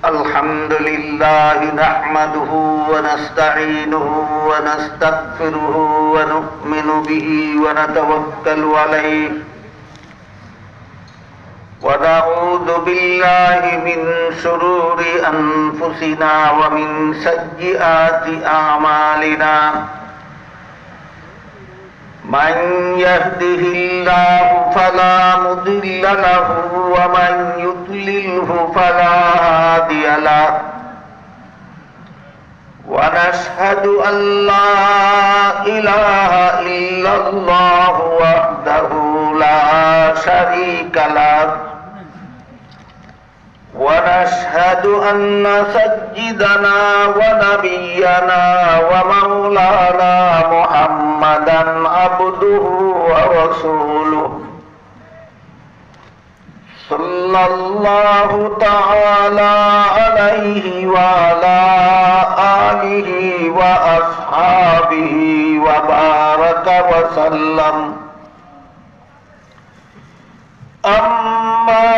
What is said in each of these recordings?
الحمد لله نحمده ونستعينه ونستغفره ونؤمن به ونتوكل عليه ونعوذ بالله من شرور أنفسنا ومن سيئات أعمالنا من يهده الله فلا مضل له ومن يضلله فلا هادي له ونشهد أن لا إله إلا الله وحده لا شريك له ونشهد أن سيدنا ونبينا ومولانا محمدا عبده ورسوله صلى الله تعالى عليه وعلى آله وأصحابه وبارك وسلم أما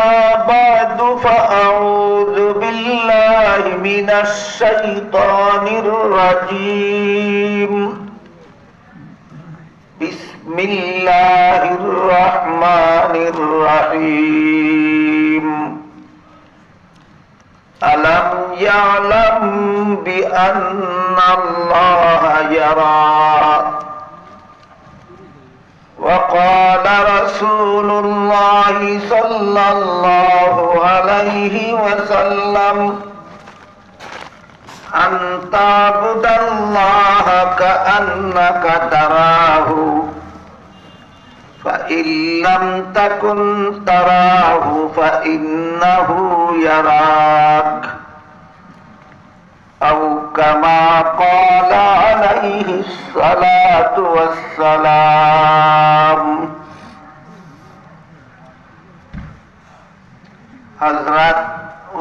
بعد فأعوذ بالله من الشيطان الرجيم بسم الله الرحمن الرحيم ألم يعلم بأن الله يرى وقال رسول الله صلى الله عليه وسلم أن تعبد الله كأنك تراه فإن لم تكن تراه فإنه يراك أو كما قال عليه الصلاة والسلام हजरत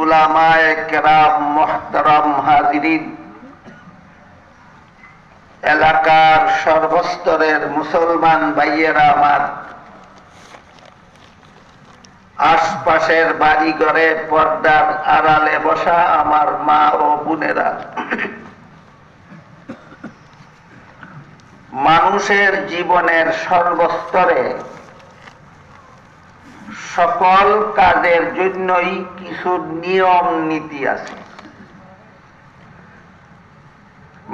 उलामाए carrom मोहतरम हाजिरीन এলাকার সর্বস্তরের মুসলমান ভাইয়েরা আমার আশপাশের বাড়িঘরে পর্দার আড়ালে বসা আমার মা ও বোনেরা মানুষের জীবনের সর্বস্তরে সকল কাজের জন্যই কিছু নিয়ম নীতি আছে।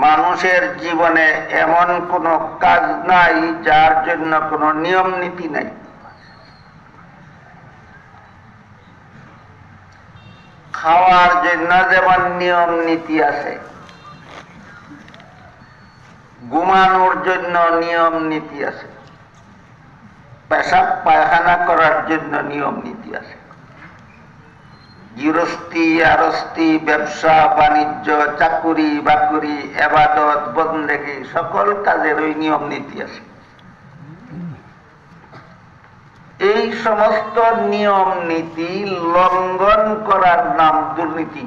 মানুষের জীবনে এমন কোনো কাজ নাই যার জন্য কোনো নিয়ম নীতি নাই। খাওয়ার জন্য যেমন নিয়ম নীতি আছে, ঘুমানোর জন্য নিয়ম নীতি আছে, পেশাব পায়খানা করার জন্য নিয়ম নীতি আছে, গৃহস্থী আরস্থী ব্যবসা বাণিজ্য চাকুরি বাকুরি এবাদত বন্দেগী সকল কাজের ওই নিয়ম নীতি আছে। এই সমস্ত নিয়ম নীতি লঙ্ঘন করার নাম দুর্নীতি।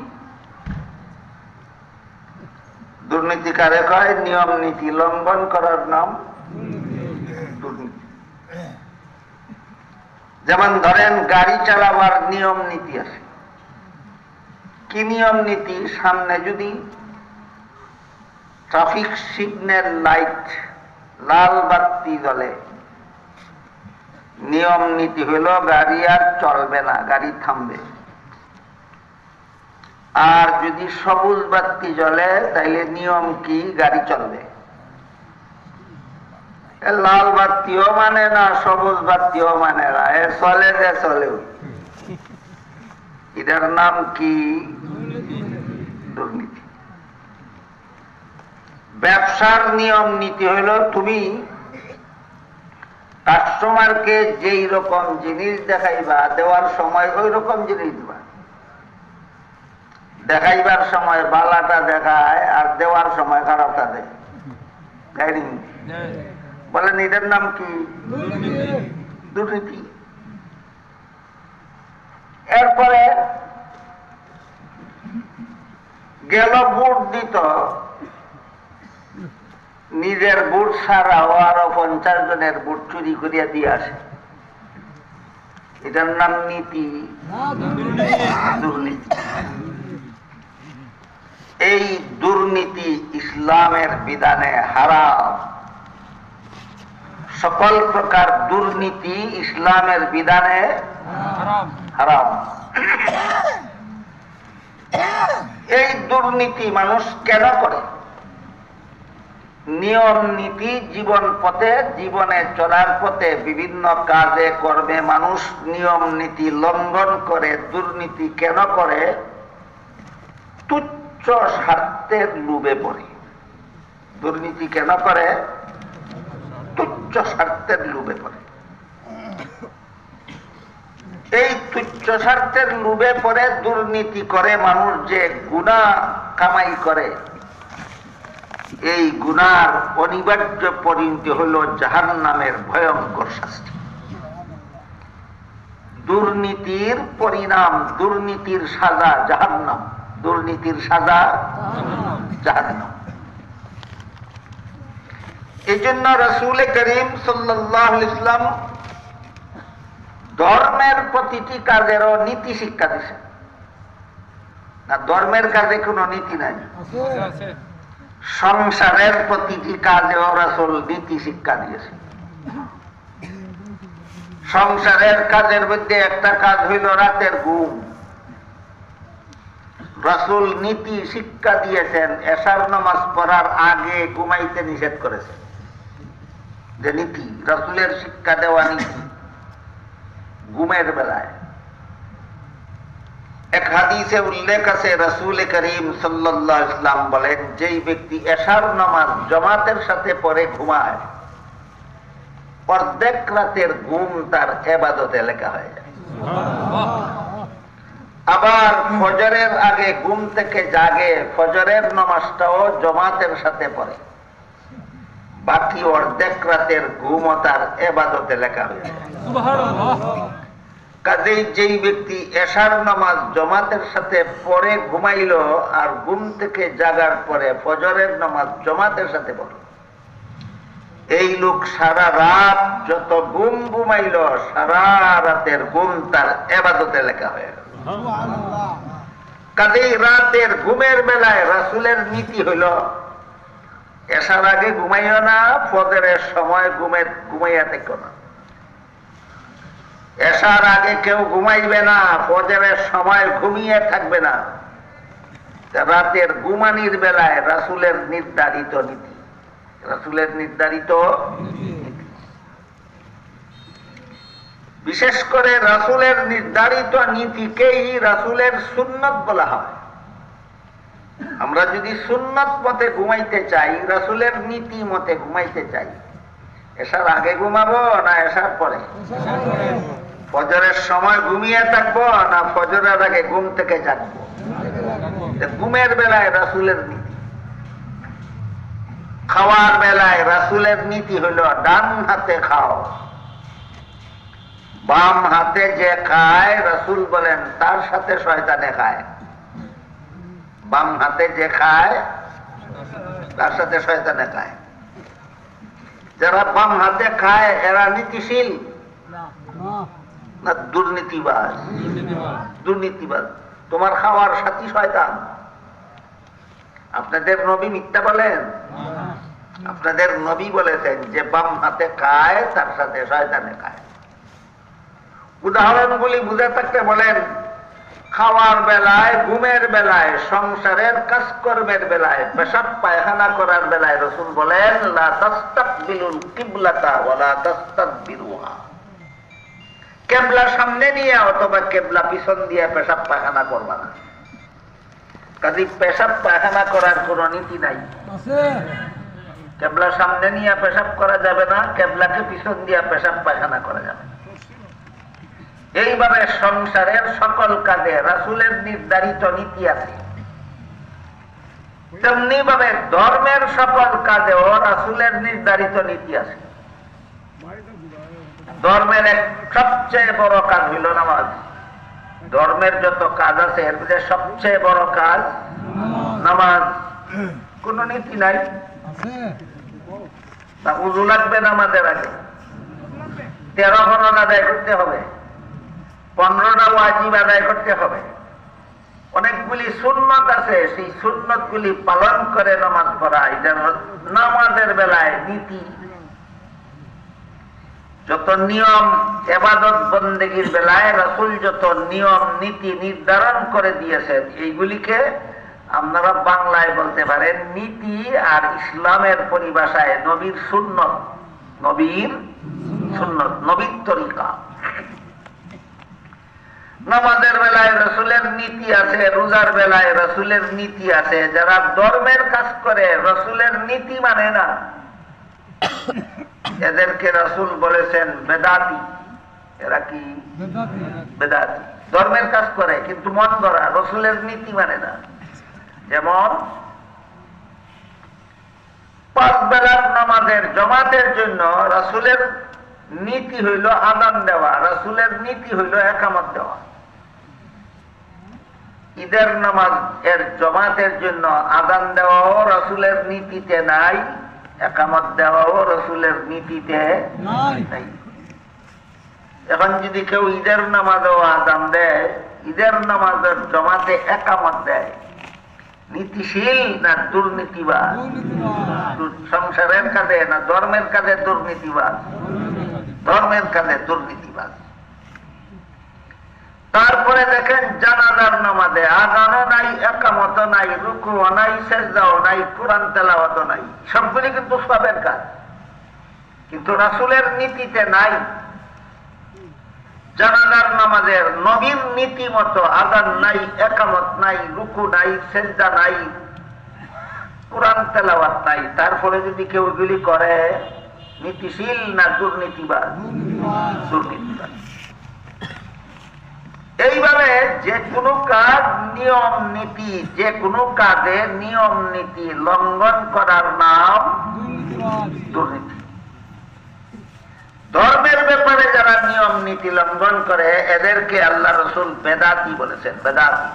দুর্নীতি কারে কয়? নিয়ম নীতি লঙ্ঘন করার নাম দুর্নীতি। যেমন ধরেন গাড়ি চালাবার নিয়ম নীতি আছে। কি নিয়ম নীতি? সামনে যদি ট্রাফিক সিগন্যাল লাইট লাল বাতি জ্বলে, নিয়ম নীতি হইল গাড়ি আর চলবে না, গাড়ি থামবে। আর যদি সবুজ বাতি জ্বলে তাইলে নিয়ম কি? গাড়ি চলবে। লাল বাতিও মানে না, সবুজ বাতিও মানে না, এ চলে যে চলেও। এটার নাম কি? দুর্নীতি। ব্যবসার নিয়ম নীতি হইল তুমি কাস্টমারকে যেই রকম জিনিস দেখাইবা, দেওয়ার সময় ওই রকম জিনিস দিবা। দেখাইবার সময় বালাটা দেখায় আর দেওয়ার সময় খারাপটা দেয়। বলেন এটার নাম কি? দুর্নীতি। এরপরে গেল ভোট দিত, নিজের ভোট ছাড়াও আরো 50 জনের ভোট চুরি করিয়া দিয়ে আসে। এটার নাম নীতি? দুর্নীতি। এই দুর্নীতি ইসলামের বিধানে হারাম। সকল প্রকার দুর্নীতি ইসলামের বিধানে হারাম। এই দুর্নীতি মানুষ কেন করে? নিয়ম নীতি জীবন পথে, জীবনে চলার পথে বিভিন্ন কাজে কর্মে মানুষ নিয়ম নীতি লঙ্ঘন করে। দুর্নীতি কেন করে? তুচ্ছ স্বার্থের লোভে পড়ে। দুর্নীতি কেন করে? তুচ্ছ স্বার্থের লোভে পড়ে। এই তুচ্ছ স্বার্থের লোভে পড়ে দুর্নীতি করে মানুষ যে গুনাহ কামাই করে, এই গুনার অনিবার্য পরিণতি হল জাহান্নামের ভয়ঙ্কর শাস্তি। দুর্নীতির পরিণাম, দুর্নীতির সাজা জাহান্নাম। দুর্নীতির সাজা জাহান্নাম। এই জন্য রাসূল করিম সাল্লাল্লাহু আলাইহি ওয়াসাল্লাম ধর্মের প্রতিটি কাজেরও নীতি শিক্ষা দিয়েছেন। না, ধর্মের কাজে কোনো নীতি নাই। সংসারের প্রতিটি কাজেও রাসূল নীতি শিক্ষা দিয়েছেন। সংসারের কাজের মধ্যে একটা কাজ হইল রাতের ঘুম। রাসূল নীতি শিক্ষা দিয়েছেন, এশার নামাজ পড়ার আগে ঘুমাইতে নিষেধ করেছেন। যে নীতি, রাসূলের শিক্ষা দেওয়া নীতি ঘুমের বেলায়। এক হাদিসে উল্লেখ আছে, রাসূল করিম সাল্লাল্লাহু আলাইহি ওয়াসাল্লাম বলেন, যেই ব্যক্তি এশার নামাজ জামাতের সাথে পড়ে ঘুমায়, অর্ধেক রাতের ঘুম তার ইবাদতে লেখা হয়ে যায়। আবার ফজরের আগে ঘুম থেকে জাগে, ফজরের নামাজটাও জামাতের সাথে পড়ে, বাকি অর্ধেক রাতের ঘুমও তার ইবাদতে লেখা হয়ে যায়। কাজেই যেই ব্যক্তি এশার নামাজ জামাতের সাথে পড়ে ঘুমাইল আর ঘুম থেকে জাগার পরে ফজরের নামাজ জামাতের সাথে পড়ল, এই লোক সারা রাত যত ঘুম ঘুমাইল, সারা রাতের ঘুম তার ইবাদতে লেখা হয়ে গেল। কাজেই রাতের ঘুমের বেলায় রাসূলের নীতি হইল, এশার আগে ঘুমাইও না, ফজরের সময় ঘুমাইয়া থেকো না। এশার আগে কেউ ঘুমাইবে না, ফজরের সময় ঘুমিয়ে থাকবে না। রাতের ঘুমানির বেলায় রাসূলের নির্ধারিত নীতি, রাসূলের নির্ধারিত বিশেষ করে রাসূলের নির্ধারিত নীতিকেই রাসূলের সুন্নাত বলা হয়। আমরা যদি সুন্নাত মতে ঘুমাইতে চাই, রাসূলের নীতি মতে ঘুমাইতে চাই, এশার আগে ঘুমাবো না এশার পরে? ফজরের সময় ঘুমিয়ে থাকবো না ফজরের আগে ঘুম থেকে জাগবো? ঘুমের বেলায় রাসূলের নীতি। খাওয়ার বেলায় রাসূলের নীতি হলো ডান হাতে খাও, বাম হাতে যে খায় রাসূল বলেন তার সাথে শয়তানে খায়। বাম হাতে যে খায় তার সাথে শয়তানে খায়। যারা বাম হাতে খায় এরা নীতিশীল না দুর্নীতিবাজ? দুর্নীতিবাজ। তোমার খাওয়ার সাথী শয়তান। আপনাদের নবী মিথ্যা বলেন? আপনাদের নবী বলেছেন যে বাম হাতে খায় তার সাথে শয়তানে খায়। উদাহরণগুলি বুঝে থাকতে বলেন, খাওয়ার বেলায়, ঘুমের বেলায়, সংসারের কাজকর্মের বেলায়, পেশাব পায়খানা করার বেলায় রাসূল বলেন, লা তাস্তাকবিলুল কিবলাতা ওয়া লা তাস্তাদবিরুহা। কিবলা সামনে নিয়ে অথবা কিবলা পিছন দিয়ে পেশাব পায়খানা করবা না। কাজে পেশাব পায়খানা করার কোনো নীতি নাই। কিবলা সামনে নিয়ে পেশাব করা যাবে না, কিবলাকে পিছন দিয়ে পেশাব পায়খানা করা যাবে। এইভাবে সংসারের সকল কাজে রাসূলের নির্ধারিত নীতি আছে। তেমনি ভাবে ধর্মের সকল কাজেও রাসূলের নির্ধারিত নীতি আছে। ধর্মের এক সবচেয়ে বড় কাজ হইল নামাজ। ধর্মের যত কাজ আছে এর মধ্যে সবচেয়ে বড় কাজ নামাজ। কোন নীতি নাই। উযু লাগবে নামাজের আগে, 13 ফরজ আদায় করতে হবে, 15টা ওয়াজিব আদায় করতে হবে, অনেক অনেকগুলি সুন্নত আছে, সেই সুন্নত গুলি পালন করে নামাজ পড়া, এটা নামাজের বেলায় নীতি। যত নিয়ম ইবাদত বন্দেগীর বেলায় রাসূল যত নিয়ম নীতি নির্ধারণ করে দিয়েছেন, এইগুলিকে আপনারা বাংলায় বলতে পারেন নীতি, আর ইসলামের পরিভাষায় নবীর সুন্নত, নবীর সুন্নত, নবীর তরিকা। নামাজের বেলায় রাসূলের নীতি আছে, রোজার বেলায় রাসূলের নীতি আছে। যারা ধর্মের কাজ করে রাসূলের নীতি মানে না, এদেরকে রাসূল বলেছেন বেদাতি। এরা কি? বেদাতি। ধর্মের কাজ করে কিন্তু মন গড়া, রাসূলের নীতি মানে না। যেমন 5 বেলার নামাজের জামাতের জন্য রাসূলের নীতি হইল আযান দেওয়া, রাসূলের নীতি হইল ইকামত দেওয়া। ঈদের নামাজ এর জামাতের জন্য আযান দেওয়াও রাসূলের নীতিতে নাই, ইকামত দেওয়াও রাসূলের নীতিতে নাই। এখন যদি কেউ ঈদের নামাজেও আযান দেয়, ঈদের নামাজের জামাতে ইকামত দেয়, নীতিশীল না দুর্নীতিবাজ? সংসারের কাজে না ধর্মের কাজে দুর্নীতিবাজ? ধর্মের কাজে দুর্নীতিবাজ। তারপরে দেখেন জানাজার নামাজে আযানও নাই, ইকামতও নাই, রুকুও নাই, সিজদাও নাই, কোরআন তেলাওয়াতও নাই। সবগুলি কিন্তু সবের কাজ, কিন্তু রাসূলের নীতিতে নাই। জানাজার নামাজের নবীর নীতি মতো আযান নাই, ইকামত নাই, রুকু নাই, সিজদা নাই, কোরআন তেলাওয়াত নাই। তারপরে যদি কেউ এগুলি করে, নীতিশীল না দুর্নীতিবাজ? দুর্নীতিবাজ। এইভাবে যে কোনো কাজ নিয়ম নীতি, যে কোনো কাজে নিয়ম নীতি লঙ্ঘন করার নাম দুর্নীতি। ধর্মের ব্যাপারে যারা নিয়ম নীতি লঙ্ঘন করে এদেরকে আল্লাহ রাসূল বেদাতি বলেছেন। বেদাতি,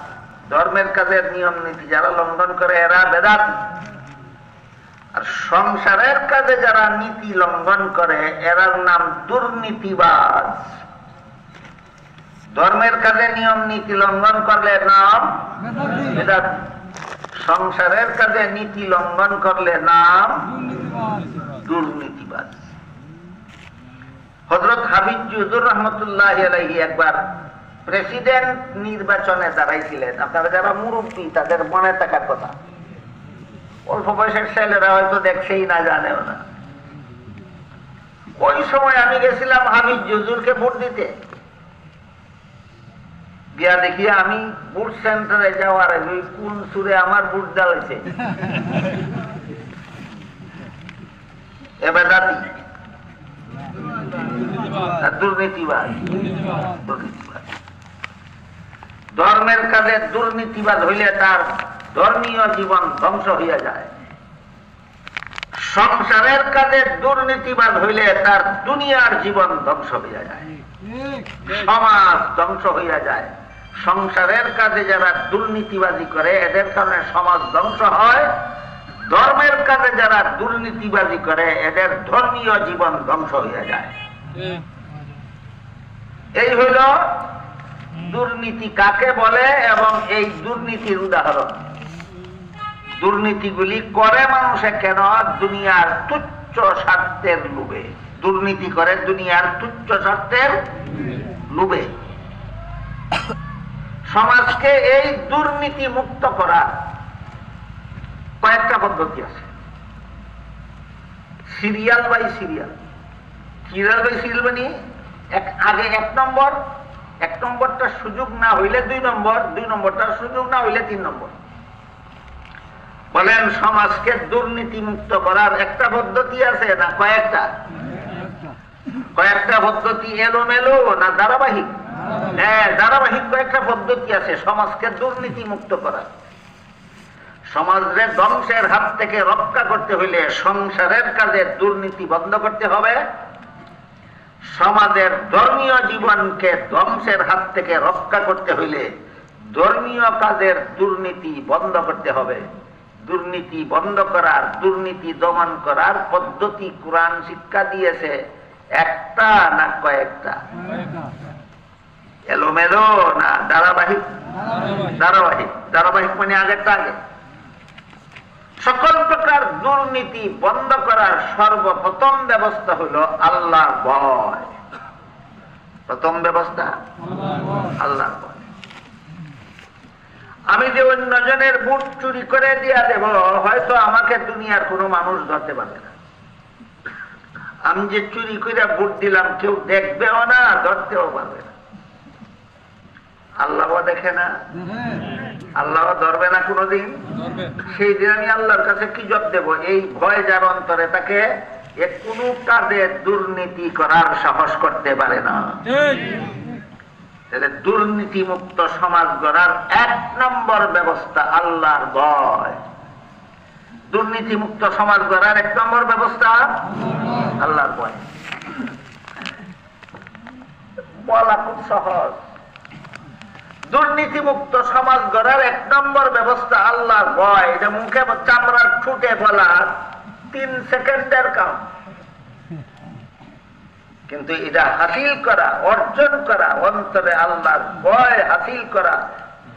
ধর্মের কাজের নিয়ম নীতি যারা লঙ্ঘন করে এরা বেদাতি। আর সংসারের কাজে যারা নীতি লঙ্ঘন করে এরার নাম দুর্নীতিবাজ। ধর্মের কাজে নিয়ম নীতি লঙ্ঘন করলে নাম বেদাতি, সংসারের কাজে নীতি লঙ্ঘন করলে নাম দুর্নীতিবাজ। হযরত হাবিব হুজুর রাহমাতুল্লাহি আলাইহি একবার প্রেসিডেন্ট নির্বাচনে দাঁড়াইছিলেন। আপনারা যারা মুরব্বী তাদের মনে থাকার কথা, অল্প বয়সের ছেলেরা হয়তো দেখছেই না, জানেও না। ওই সময় আমি গেছিলাম হাবিব হুজুরকে ভোট দিতে। গিয়া দেখি আমি ভোট সেন্টারে যাওয়ার আগে কোন সুরে আমার ভোট জ্বালাইছে। বেদাতি, দুর্নীতিবাজ। ধর্মের কাজে দুর্নীতিবাজ হইলে তার ধর্মীয় জীবন ধ্বংস হইয়া যায়। সংসারের কাজে দুর্নীতিবাজ হইলে তার দুনিয়ার জীবন ধ্বংস হইয়া যায়, সমাজ ধ্বংস হইয়া যায়। সংসারের কাজে যারা দুর্নীতিবাজি করে এদের কারণে সমাজ ধ্বংস হয়। ধর্মের কাজে যারা দুর্নীতিবাজি করে এদের ধর্মীয় জীবন ধ্বংস হইয়া যায়। এই হইল দুর্নীতি কাকে বলে এবং এই দুর্নীতির উদাহরণ। দুর্নীতিগুলি করে মানুষে কেন? দুনিয়ার তুচ্ছ স্বার্থের লোভে। দুর্নীতি করে দুনিয়ার তুচ্ছ স্বার্থের লোভে। সমাজকে এই দুর্নীতি মুক্ত করার কয়েকটা পদ্ধতি আছে। Serial by serial, serial by serial মানে আগে এক নম্বরটা সুযোগ না হইলে 2 নম্বর, 2 নম্বরটার সুযোগ না হইলে 3 নম্বর। বলেন সমাজকে দুর্নীতি মুক্ত করার একটা পদ্ধতি আছে না কয়েকটা? কয়েকটা পদ্ধতি এলোমেলো না ধারাবাহিক? হ্যাঁ, ধারাবাহিক কয়েকটা পদ্ধতি আছে সমাজকে দুর্নীতি মুক্ত করার। সমাজের ধ্বংসের হাত থেকে রক্ষা করতে হইলে সংসারের কাজে দুর্নীতি বন্ধ করতে হবে। সমাজের ধর্মীয় জীবনকে ধ্বংসের হাত থেকে রক্ষা করতে হইলে ধর্মীয় কাজের দুর্নীতি বন্ধ করতে হবে। দুর্নীতি বন্ধ করার, দুর্নীতি দমন করার পদ্ধতি কোরআন শিক্ষা দিয়েছে একটা না কয়েকটা? এলোমেলো না ধারাবাহিক? ধারাবাহিক। ধারাবাহিক মানে আগেরটা আগে। সকল প্রকার দুর্নীতি বন্ধ করার সর্বপ্রথম ব্যবস্থা হলো আল্লাহর ভয়। প্রথম ব্যবস্থা আল্লাহর ভয়। আমি যে অন্যজনের ভোট চুরি করে দিয়া দেব, হয়তো আমাকে দুনিয়ার কোনো মানুষ ধরতে পারবে না। আমি যে চুরি করে ভোট দিলাম কেউ দেখবেও না, ধরতেও পারবে না। আল্লাহ দেখে না, আল্লাহ ধরবে না কোনোদিন। সেই দিন আমি আল্লাহর কাছে কি জবাব দেব? এই ভয় যার অন্তরে তাকে কোনো কাজে দুর্নীতি করার সাহস করতে পারে না। তাহলে দুর্নীতি মুক্ত সমাজ গড়ার 1 নম্বর ব্যবস্থা আল্লাহর ভয়। দুর্নীতি মুক্ত সমাজ গড়ার 1 নম্বর ব্যবস্থা আল্লাহর ভয়। বলা খুব সহজ। দুর্নীতি মুক্ত সমাজ গড়ার 1 নম্বর ব্যবস্থা আল্লাহর ভয়। এটা মুখে চামড়ার ঠুটে বলা 3 সেকেন্ডের কাম, কিন্তু এটা হাসিল করা, অর্জন করা, অন্তরে আল্লাহর ভয় হাসিল করা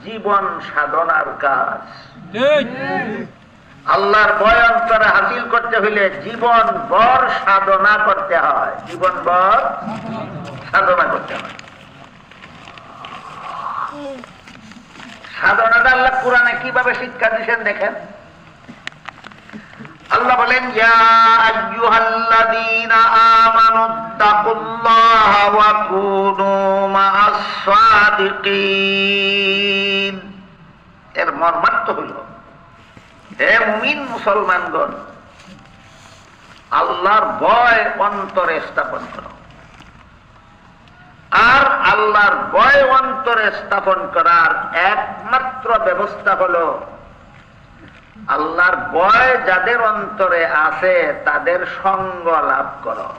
জীবন সাধনার কাজ। আল্লাহর ভয় অন্তরে হাসিল করতে হইলে জীবন ভর সাধনা করতে হয়। জীবন ভর সাধনা করতে হয়। সাধনাটা আল্লাহ কোরআনে কিভাবে শিক্ষা দিয়েছেন দেখেন। আল্লাহ বলেন, ইয়া আইয়ুহাল্লাযীনা আমানুত্তাকুল্লাহা ওয়া কুনু মা'আস সাদিকিন। এর মর্মার্থ হইল, হে মুমিন মুসলমানগণ, আল্লাহর ভয় অন্তরে স্থাপন করো। আর আল্লাহর ভয় অন্তরে স্থাপন করার একমাত্র ব্যবস্থা হলো আল্লাহর ভয় যাদের অন্তরে আছে তাদের সঙ্গ লাভ করো।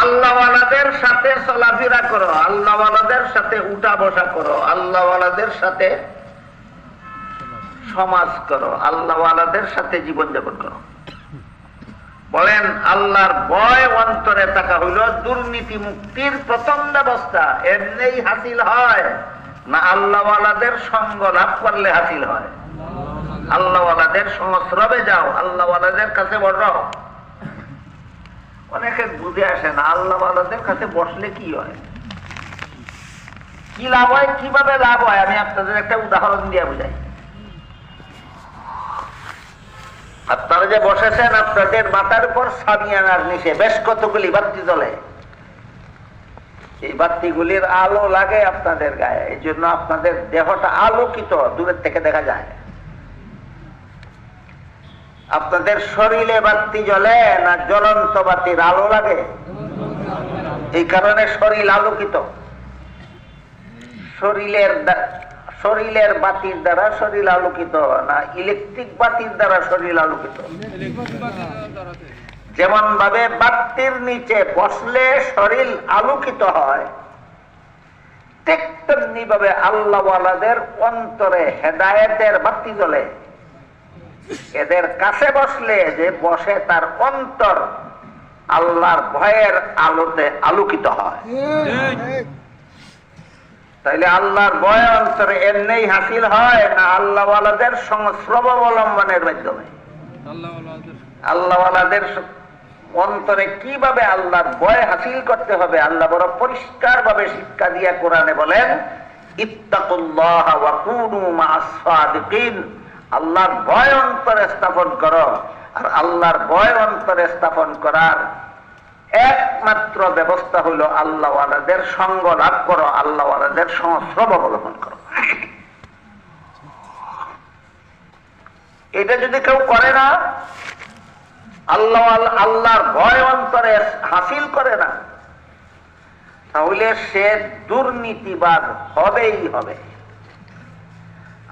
আল্লাহওয়ালাদের সাথে চলাফেরা করো, আল্লাহওয়ালাদের সাথে উঠা বসা করো, আল্লাহওয়ালাদের সাথে সমাজ করো, আল্লাহওয়ালাদের সাথে জীবনযাপন করো। বলেন, আল্লাহর ভয় অন্তরে থাকা হইল দুর্নীতি মুক্তির প্রথম ব্যবস্থা। এমনি হাসিল হয় না আল্লাহওয়ালাদের সঙ্গ লাভ করলে হাসিল হয়? আল্লাহওয়ালাদের সংস্রবে যাও, আল্লাহওয়ালাদের কাছে বসো। অনেকে বুঝে আসে না আল্লাহওয়ালাদের কাছে বসলে কি হয়, কি লাভ হয়, কিভাবে লাভ হয়। আমি আপনাদের একটা উদাহরণ দিয়ে বুঝাই। আপনারা যে বসেছেন, আপনাদের মাথার উপর সামিয়ানার নিচে বেশ কতগুলি বাতি জ্বলে। এই বাতিগুলির আলো লাগে আপনাদের গায়ে, এই জন্য আপনাদের দেহটা আলোকিত, দূরের থেকে দেখা যায়। আপনাদের শরীরে বাতি জ্বলে না জ্বলন্ত বাতির আলো লাগে? এই কারণে শরীর আলোকিত। শরীরের বাতির দ্বারা শরীর আলোকিত না ইলেকট্রিক বাতির দ্বারা শরীর আলোকিত? যেমন ভাবে বাতির নিচে বসলে শরীর আলোকিত হয়, ঠিক তেমনি ভাবে আল্লাহওয়ালাদের অন্তরে হেদায়েতের বাতি জ্বলে। এদের কাছে বসলে যে বসে তার অন্তর আল্লাহর ভয়ের আলোতে আলোকিত হয়। তাইলে আল্লাহর ভয় অন্তরে এমনি হাসিল হয় না আল্লাহওয়ালাদের সংস্রব অবলম্বনের মাধ্যমে? আল্লাহওয়ালাদের অন্তরে কিভাবে আল্লাহর ভয় হাসিল করতে হবে আল্লাহ বড় পরিষ্কার ভাবে শিক্ষা দিয়ে কোরআনে বলেন, ইত্তাকুল্লাহা ওয়া কুনু মা'আস সাদিকিন। আল্লাহর ভয় অন্তরে স্থাপন করো। আর আল্লাহর ভয় অন্তরে স্থাপন করার একমাত্র ব্যবস্থা হলো আল্লাহওয়ালাদের সঙ্গ লাভ করো, আল্লাহওয়ালাদের সংস্রব অবলম্বন করো। এটা যদি কেউ করে না, আল্লাহর ভয় অন্তরে হাসিল করে না, তাহলে সে দুর্নীতিবাদ হবেই হবে।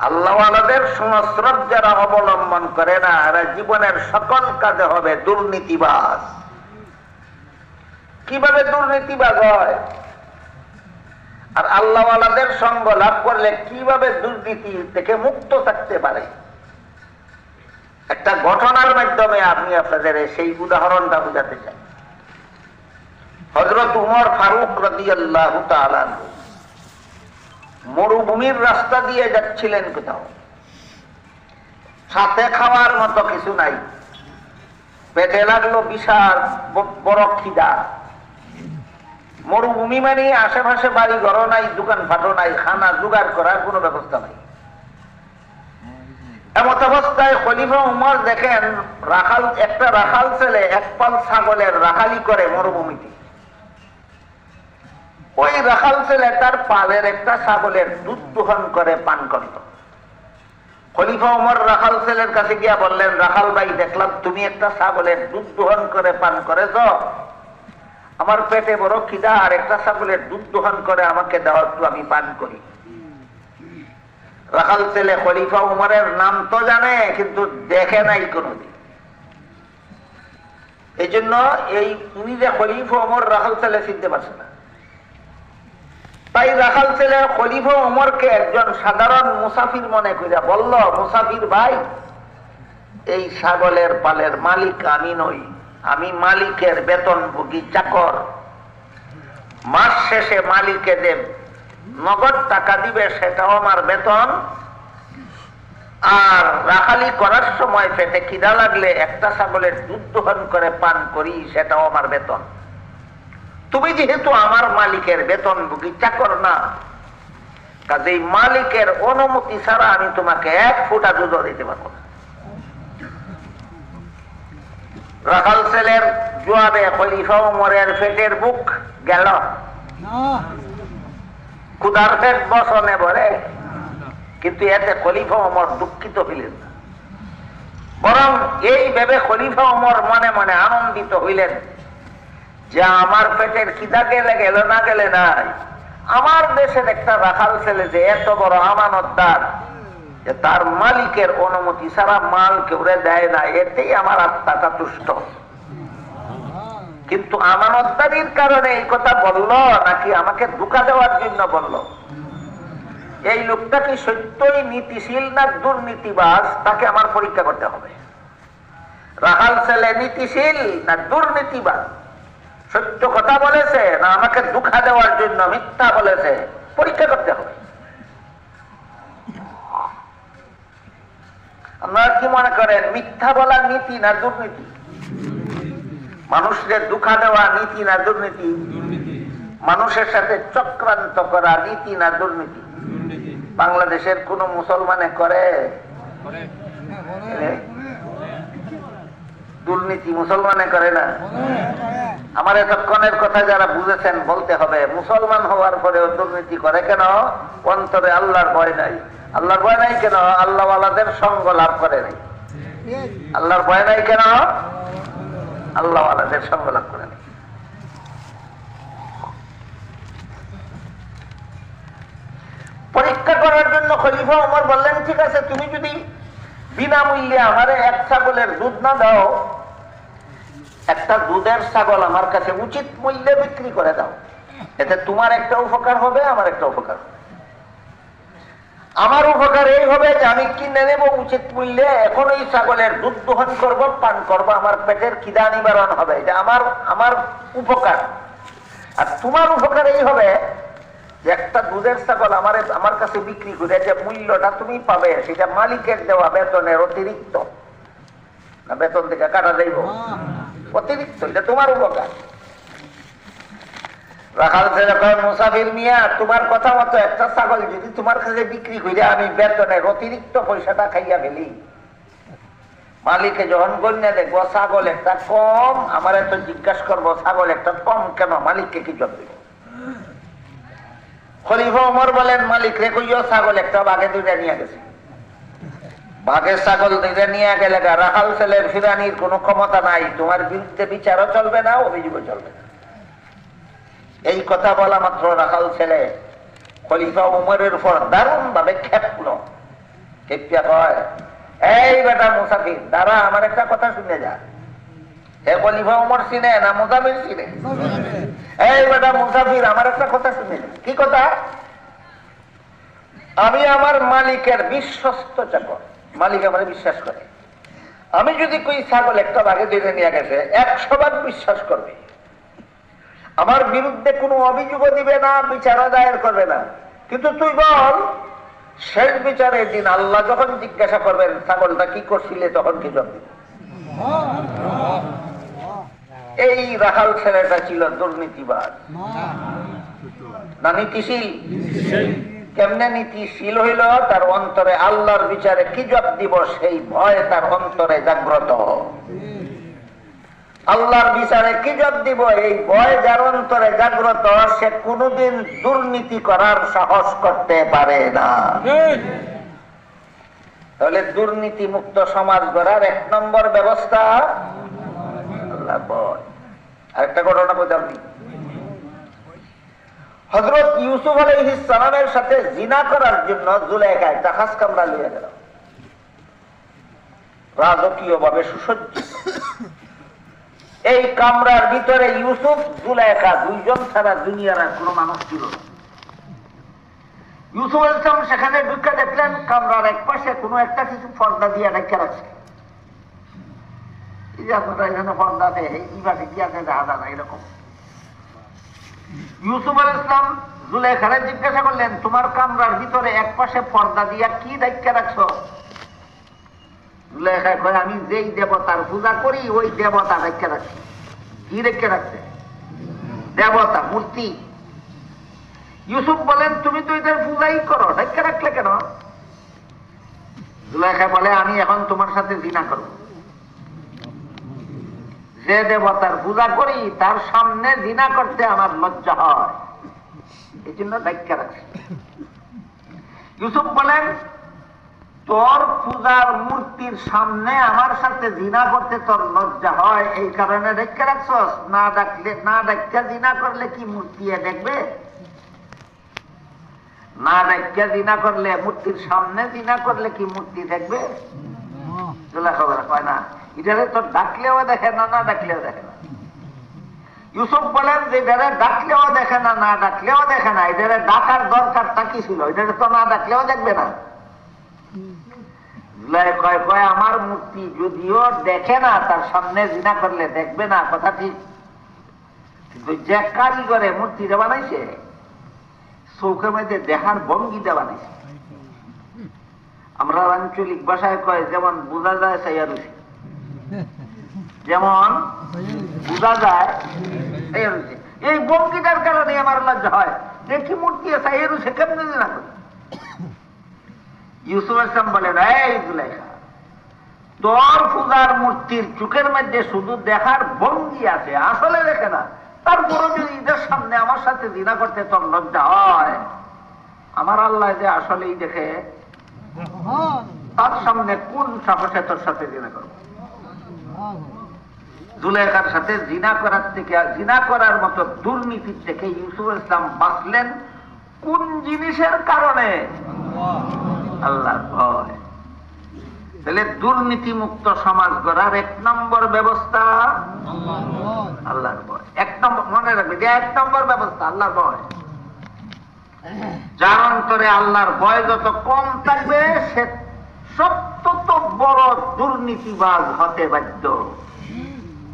আল্লাহওয়ালাদের সংস্রব যারা অবলম্বন করে না, এরা জীবনের সকল কাজে হবে দুর্নীতিবাজ। কিভাবে দুর্নীতিবাজ হয়? আর আল্লাহওয়ালাদের সঙ্গ লাভ করলে কিভাবে দুর্নীতি থেকে মুক্ত থাকতে পারে? একটা ঘটনার মাধ্যমে আমি আপনাদের সেই উদাহরণটা বুঝাতে চাই। হযরত উমর ফারুক রাদিয়াল্লাহু তাআলা মরুভূমির রাস্তা দিয়ে যাচ্ছিলেন কোথাও, সাথে খাওয়ার মতো কিছু নাই, পেটে লাগলো বিশাল বড় খিদা। মরুভূমি মানে আশেপাশে বাড়ি ঘর নাই, দোকান ফাটো নাই, খানা জোগাড় করার কোনো ব্যবস্থা নাই। এমত অবস্থায় খলিফা উমর দেখেন একটা রাখাল ছেলে এক পাল ছাগলের রাখালি করে মরুভূমিতে। ওই রাখাল ছেলে তার পালের একটা ছাগলের দুধ দোহন করে পান করত। খলিফা উমর রাখাল ছেলের কাছে গিয়া বললেন, রাখাল ভাই, দেখলাম তুমি একটা ছাগলের দুধ দোহন করে পান করেছ, আমার পেটে বড় খিদা, আর একটা ছাগলের দুধ দোহন করে আমাকে দেওয়া, একটু আমি পান করি। রাখাল ছেলে খলিফা উমরের নাম তো জানে, কিন্তু দেখে নাই কোনদিন। এই জন্য উনি যে খলিফা উমর, রাখাল ছেলে চিনতে পারছে না। তাই রাখাল ছেলে খলিফা উমরকে একজন সাধারণ মুসাফির মনে করিয়া বলল, মুসাফির ভাই, এই ছাগলের পালের মালিক আমি নই, আমি মালিকের বেতনভোগী চাকর। মাস শেষে মালিকে দেব নগদ টাকা দিবে, সেটাও আমার বেতন। আর রাখালি করার সময় পেটে খিদা লাগলে একটা ছাগলের দুধ দোহন করে পান করি, সেটাও আমার বেতন। তুমি যেহেতু আমার মালিকের বেতনভোগী চাকর না, কাজেই মালিকের অনুমতি ছাড়া আমি তোমাকে এক ফোঁটা দুধও দিতে পারবো না। রাখাল ছেলের জবাবে খলিফা উমরের পেটের বুক গেল, ক্ষুধার পেট বসনে বলে, কিন্তু এতে খলিফা উমর দুঃখিত হইলেন না, বরং এই ভেবে খলিফা উমর মনে মনে আনন্দিত হইলেন যে আমার পেটের খিদা গেলে গেল, না গেলে নাই। আমার দেশের একটা রাখাল ছেলে যে এত বড় আমানতদার, যে তার মালিকের অনুমতি ছাড়া মাল কেউ দেয় না, এতেই আমার আত্মাটা তুষ্ট। কিন্তু আমানতদারির কারণে এই কথা বলল, নাকি আমাকে ধোঁকা দেওয়ার জন্য বলল? এই লোকটা কি সত্যই নীতিশীল না দুর্নীতিবাজ, তাকে আমার পরীক্ষা করতে হবে। রাখাল ছেলে নীতিশীল না দুর্নীতিবাজ, সত্য কথা বলেছে না আমাকে ধোঁকা দেওয়ার জন্য মিথ্যা বলেছে, পরীক্ষা করতে হবে। আপনারা কি মনে করেন, মিথ্যা বলা নীতি না দুর্নীতি? মানুষকে ধোঁকা দেওয়া নীতি না দুর্নীতি? মানুষের সাথে চক্রান্ত করা নীতি না দুর্নীতি? বাংলাদেশের কোন মুসলমানে করে দুর্নীতি? মুসলমানে করে না। আমার এতক্ষণের কথা যারা বুঝেছেন বলতে হবে, মুসলমান হওয়ার পরেও দুর্নীতি করে কেন? অন্তরে আল্লাহর ভয় নাই। আল্লাহর ভয় নাই কেন? আল্লাহওয়ালাদের সঙ্গ লাভ করে নাই। আল্লাহর ভয় নাই কেন? আল্লাহওয়ালাদের সঙ্গ লাভ করে নাই। পরীক্ষা করার জন্য খলিফা ওমর বললেন, ঠিক আছে, তুমি যদি বিনামূল্যে আমারে এক ছাগলের দুধ না দাও, একটা দুধের ছাগল আমার কাছে উচিত মূল্যে বিক্রি করে দাও, এতে তোমার একটা উপকার হবে, আমার একটা উপকার হবে। আমার উপকার এই হবে যে আমি কিনে নেব উচিত মূল্যে, এখন ওই ছাগলের দুধ দোহন করবো, পান করবো, আমার পেটের খিদা নিবারণ হবে, এটা আমার উপকার। আর তোমার উপকার এই হবে যে একটা দুধের ছাগল আমার কাছে বিক্রি করে যে মূল্যটা তুমি পাবে, সেটা মালিকের দেওয়া বেতনের অতিরিক্ত, না বেতন থেকে কাটা যাইব, অতিরিক্ত, এটা তোমার উপকার। রাখাল ছেলে কয়, মুসাফির মিয়া, তোমার কথা মতো একটা ছাগল যদি তোমার কাছে বিক্রি করে আমি বেতনের অতিরিক্ত পয়সাটা খাইয়া ফেলি, মালিকে যখন গণ্যা দেখবো ছাগল একটা কম, আমার এত জিজ্ঞাসা করবো ছাগল একটা কম কেন, মালিককে কি জব দিব? খলিফা ওমর বলেন, মালিক রে কইও ছাগল একটা বাঘে দুইটা নিয়ে গেছে। বাঘের ছাগল দুইটা নিয়ে গেলে রাখাল ছেলের ফিরানির কোনো ক্ষমতা নাই, তোমার বিরুদ্ধে বিচারও চলবে না, অভিযোগও চলবে না। এই কথা বলা মাত্র রাখাল ছেলে খলিফা উমরের উপর দারুণ ভাবে খেপলো। খেপিয়া কয়, এই বেটা মুসাফির, দাঁড়া, আমার একটা কথা শুনে যা। হে খলিফা উমর চিনে না মুসাফির চিনে? এই বেটা মুসাফির, আমার একটা কথা শুনে যা। কি কথা? আমি আমার মালিকের বিশ্বস্ত চাকর, মালিক আমার বিশ্বাস করে। আমি যদি কই ছাগল একটা বাঘে ধরে নিয়ে গেছে, 100 ভাগ বিশ্বাস করবে, আমার বিরুদ্ধে কোনো অভিযোগও দিবে না, বিচারও দায়ের করবে না, কিন্তু তুই বল, শেষ বিচারের দিন আল্লাহ যখন জিজ্ঞাসা করবেন ছাগলটা কি করছিলে, তখন কি জবাব দিবে? এই রাখাল ছেলেটা ছিল দুর্নীতিবাদ না নীতিশীল? কেমনে নীতিশীল হইল? তার অন্তরে আল্লাহর বিচারে কি জবাব দিব সেই ভয় তার অন্তরে জাগ্রত। আল্লাহর বিচারে কি জবাব দিব এই ভয় যার অন্তরে জাগ্রত, সে কোনোদিন দুর্নীতি করার সাহস করতে পারে না। তাহলে দুর্নীতি মুক্ত সমাজ গড়ার 1 নম্বর ব্যবস্থা আল্লাহর ভয়। আরেকটা ঘটনা বলতে আপনি, হযরত ইউসুফ আলাইহিস সালামের সাথে জিনা করার জন্য জুলাইখা একটা খাস কামরা লিয়ে গেল, রাজকীয় ভাবে সুসজ্জিত। এই কামরার ভিতরে ইউসুফ জুলাইখা দুইজন ছাড়া দুনিয়ার আর কোনো মানুষ ছিল না। ইউসুফ আলাইহিস সালাম সেখানে ঢুকে দেখলেন কামরার এক পাশে কোনো একটা কিছু পর্দা দিয়ে রেখে রাখছে। এই যে আপনারা এখানে পর্দা দেয় এইভাবে কি আছে দেখা যায় না এরকম। ইউসুফ আলাইহিস সালাম জুলাইখারে জিজ্ঞাসা করলেন, তোমার কামরার ভিতরে এক পাশে পর্দা দিয়া কি রেখে রাখছো? জুলাইখা কয়, আমি যেই দেবতার পূজা করি ওই দেবতা রেখে রাখছি। কি রেখে রাখছে? দেবতা, মূর্তি। ইউসুফ বলেন, তুমি তো এটার পূজাই করো, রেখে রাখলে কেন? জুলাইখা বলে, আমি এখন তোমার সাথে জিনা করব। যে দেবতার পূজা করি তার সামনে জিনা করতে আমার লজ্জা হয়, এই জন্য রেখে রাখছি। ইউসুফ বলেন, তোর পূজার মূর্তির সামনে আমার সাথে জিনা করতে তোর লজ্জা হয়, এই কারণে রেখে রাখছস? না ডাকলে, না ডাক্কা জিনা করলে কি মূর্তি দেখবে? না ডাক্কা জিনা করলে, মূর্তির সামনে জিনা করলে কি মূর্তি দেখবে? জুলাইখা কয় না, এটারে তো ডাকলেও দেখে না, না ডাকলেও দেখে না। ইউসুফ বলেন যে এটারে ডাকলেও দেখে না, না ডাকলেও দেখে না, এটারে ডাকার দরকারটা কি ছিল? এটারে তো না ডাকলেও দেখবে না। কয় আমার মূর্তি যদিও দেখে না, তার সামনে জিনা করলে দেখবে না, কথা ঠিক। কিন্তু যে কারিগরে মূর্তিটা বানাইছে চৌকের মধ্যে দেখার ভঙ্গিটা বানাইছে। আমরা আঞ্চলিক ভাষায় কয় যেমন বোঝা যায় সাইয়া রুচি, যেমন বোঝা যায় সাইয়া রুচি। এই ভঙ্গিটার কারণে আমার লজ্জা হয়, দেখি মূর্তি সাইয়া রুচি কেমনে জিনা করি। ইউসুফ আসলাম বলেন, এই জুলাইখা, তোর পূজার মূর্তির চোখের মধ্যে শুধু দেখার ভঙ্গি আছে, আসলে দেখে না। তারপরে যদি ঈদের সামনে আমার সাথে জিনা করতে তোর লজ্জা হয়, আমার আল্লাহ যে আসলেই দেখে, তার সামনে কোন সাহসে তোর সাথে জিনা করবো? জুলাইখার সাথে জিনা করার থেকে, জিনা করার মতো দুর্নীতির থেকে ইউসুফ ইসলাম বাঁচলেন কোন জিনিসের কারণে? আল্লাহর ভয়। তাহলে দুর্নীতি মুক্ত সমাজ গড়ার 1 নম্বর ব্যবস্থা আল্লাহর ভয়। 1 নম্বর মনে রাখবে, 1 নম্বর ব্যবস্থা আল্লাহর ভয়। যার অন্তরে আল্লাহর ভয় যত কম থাকবে সে তত বড় দুর্নীতিবাজ হতে বাধ্য।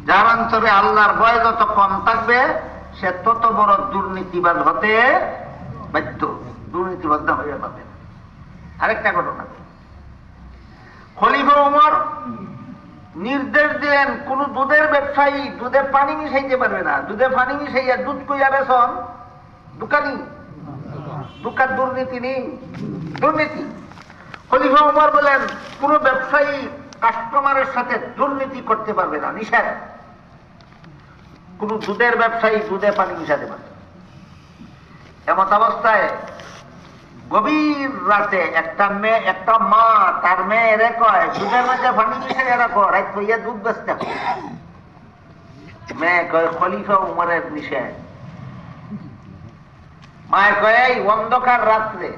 যার অন্তরে আল্লাহর ভয় যত কম থাকবে সে তত বড় দুর্নীতিবাজ হতে বাধ্য, দুর্নীতিবাজ না হয়ে পাবে। আরেকটা ঘটনা, খলিফা ওমর নির্দেশ দিলেন কোন দুধের ব্যবসায়ী দুধে পানি মিশাইতে পারবে না। দুধে পানি মিশাইয়া দুধ কইয়া বেচন দোকানি, দোকান দুর্নীতি নেই, দুর্নীতি। খলিফা ওমর বলেন কোন ব্যবসায়ী কাস্টমারের সাথে দুর্নীতি করতে পারবে না, নিষেধ। কোন দুধের ব্যবসায়ী দুধে পানি মিশাতে পারবে। এমত অবস্থায় গভীর রাতে একটা মা তার মেয়েরে কয় দুধের মধ্যে পানি মিশিয়ে রাখো, রাত হইয়া দুধ বেচতে হবে। মেয়ে কয় খলিফা উমরের নিষেধ। মায়ের কয় এই অন্ধকার রাত্রে,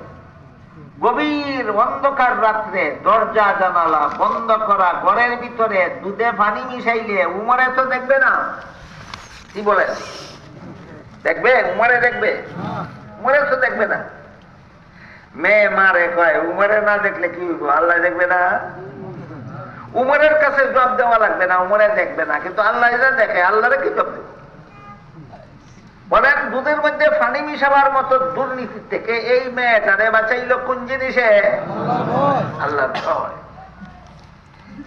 গভীর অন্ধকার রাত্রে দরজা জানালা বন্ধ করা ঘরের ভিতরে দুধে পানি মিশাইলে উমরে তো দেখবে না। কি বলে দেখবে? উমরে দেখবে? উমরে তো দেখবে না। মেয়ে মারে কয় উমরে না দেখলে কি হইব? আল্লাহ দেখবে না? উমরের কাছে জবাব দেওয়া লাগবে না, উমরে দেখবে না, কিন্তু আল্লাহ যা দেখে আল্লাহরে কি জবাব দেবে? বলেন দুধের মধ্যে পানি মিশাবার মতো দুর্নীতি থেকে এই মেয়েটারে বাঁচাইল কোন জিনিসে? আল্লাহর ভয়।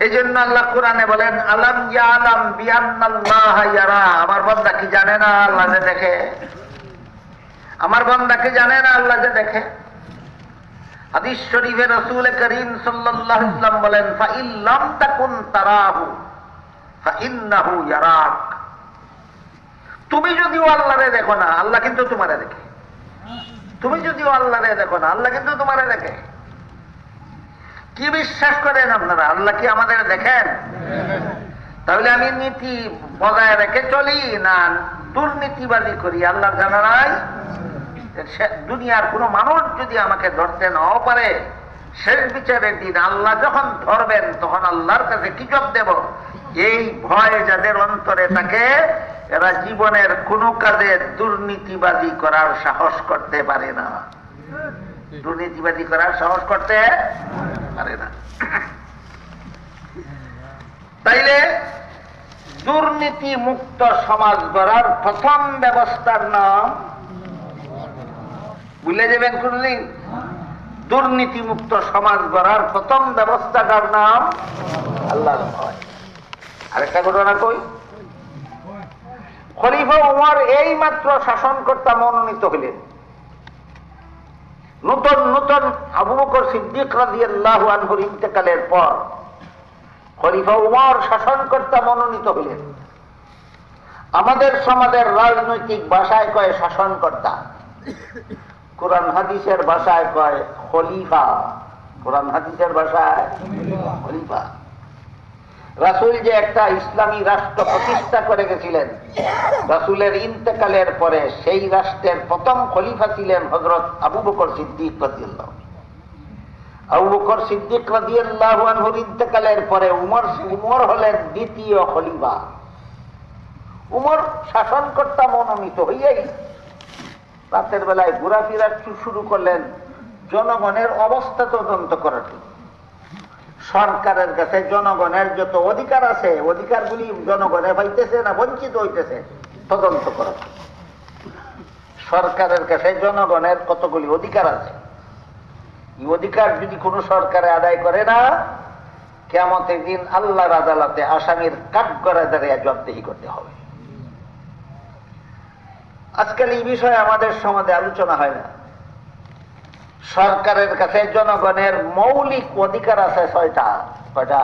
এই জন্য আল্লাহ কোরআনে বলেন আলাম ইয়ালাম বিআন্নাল্লাহ ইয়ারা। আমার বান্দা কি জানে না আল্লাহ যে দেখে? আমার বান্দা কি জানে না আল্লাহ যে দেখে? হাদিস শরীফে রাসূল করিম সাল্লাল্লাহু আলাইহি ওয়াসাল্লাম বলেন ফাইল লাম তাকুন তারাহু ফাইন্নাহু ইয়ারাক। তুমি যদিও আল্লাহরে দেখো না, আল্লাহ কিন্তু তোমারে দেখে। তুমি যদিও আল্লাহরে দেখো না, আল্লাহ কিন্তু তোমারে দেখে। কি বিশ্বাস করেন আপনারা? আল্লাহ কি আমাদের দেখেন? তাহলে আমি নীতি বজায় রেখে চলি না দুর্নীতিবাদী করি? আল্লাহ জানা নাই? দুনিয়ার কোন মানুষ যদি আমাকে ধরতে নাও পারে, শেষ বিচারের দিন আল্লাহ যখন ধরবেন তখন আল্লাহর কাছে কি জবাব দেব? এই ভয় যাদের অন্তরে থাকে এরা জীবনের কোনো কাজে দুর্নীতিবাদী করার সাহস করতে পারে না। দুর্নীতিবাদী করার সাহস করতে পারে না। তাইলে দুর্নীতি মুক্ত সমাজ গড়ার প্রথম ব্যবস্থার নাম ভুলে যাবেন কোনদিন? দুর্নীতি মুক্ত সমাজ গড়ার প্রথম ব্যবস্থাটার নাম আল্লাহর ভয়। আরেকটা ঘটনা কই। খলিফা উমর এই মাত্র শাসনকর্তা মনোনীত হলেন। নতুন নতুন আবু বকর সিদ্দিক রাদিয়াল্লাহু আনহুর ইন্তেকালের পর খলিফা উমর শাসনকর্তা মনোনীত হলেন। আমাদের সমাজের রাজনৈতিক ভাষায় কয় শাসনকর্তা, কোরআন হাদিসের ভাষায় কয় খলিফা। কোরআন হাদিসের ভাষায় খলিফা। রাসূল যে একটা ইসলামী রাষ্ট্র প্রতিষ্ঠা করে গেছিলেন, রাসূলের ইন্তেকালের পরে সেই রাষ্ট্রের প্রথম খলিফা ছিলেন হযরত আবু বকর সিদ্দিক রাদিয়াল্লাহু। আবু বকর সিদ্দিক রাদিয়াল্লাহু আনহুর ইন্তেকালের পরে উমর হলেন দ্বিতীয় খলিফা। উমর শাসনকর্তা মনোনীত হইয়াই রাতের বেলায় ঘোরাফেরা শুরু করলেন জনগণের অবস্থা তদন্ত করার জন্য। সরকারের কাছে জনগণের যত অধিকার আছে অধিকারগুলি জনগণে পাইতেছে না বঞ্চিত হইতেছে তদন্ত করা। সরকারের কাছে জনগণের কতগুলি অধিকার আছে, এই অধিকার যদি কোনো সরকারে আদায় করে না, কিয়ামতের দিন আল্লাহর আদালতে আসামির কাঠগড়ায় দাঁড়িয়ে জবাবদিহি করতে হবে। আজকাল এই বিষয়ে আমাদের সমাজে আলোচনা হয় না। সরকারের কাছে জনগণের মৌলিক অধিকার আছে 6টা। কয়টা?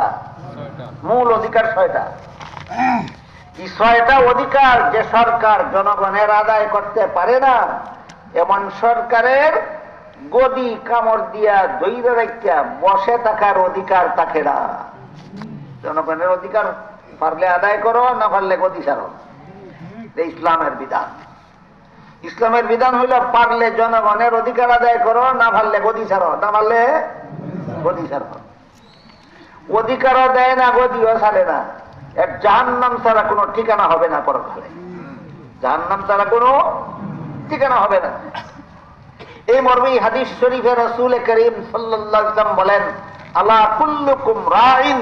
মূল অধিকার 6টা। এই 6টা অধিকার যে সরকার জনগণের আদায় করতে পারে না, এমন সরকারের গদি কামড় দিয়া দইরে রাখিয়া বসে থাকার অধিকার থাকে না। জনগণের অধিকার পারলে আদায় করো, না পারলে গদি ছাড়ো। ইসলামের বিধান। ইসলামের বিধান হইল পারলে জনগণের অধিকার আদায় করো, না পারলে গদি ছাড়ো, না পারলে গদি ছাড়ো। অধিকারও দেয় না, গদিও ছাড়ে না। এক জাহান্নাম ছাড়া কোনো ঠিকানা হবে না পরকালে। জাহান্নাম ছাড়া কোনো ঠিকানা হবে না। এই মর্মে হাদিস শরীফে রাসূল করিম সাল্লাল্লাহু আলাইহি ওয়াসাল্লাম বলেন আলা কুল্লুকুম রাইন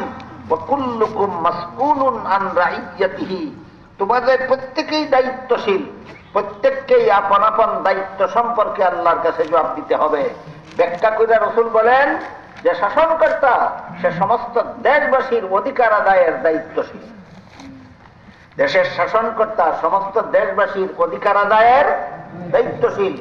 ওয়া কুল্লুকুম মাসউলুন আন রাইয়াতিহি। তোমাদের প্রত্যেকেই দায়িত্বশীল, প্রত্যেককেই আপন আপন দায়িত্ব সম্পর্কে আল্লাহর কাছে জবাব দিতে হবে। ব্যাখ্যা করে রাসূল বলেন যে শাসনকর্তা সে সমস্ত দেশবাসীর অধিকার আদায়ের দায়িত্বশীল। দেশের শাসনকর্তা সমস্ত দেশবাসীর অধিকার আদায়ের দায়িত্বশীল।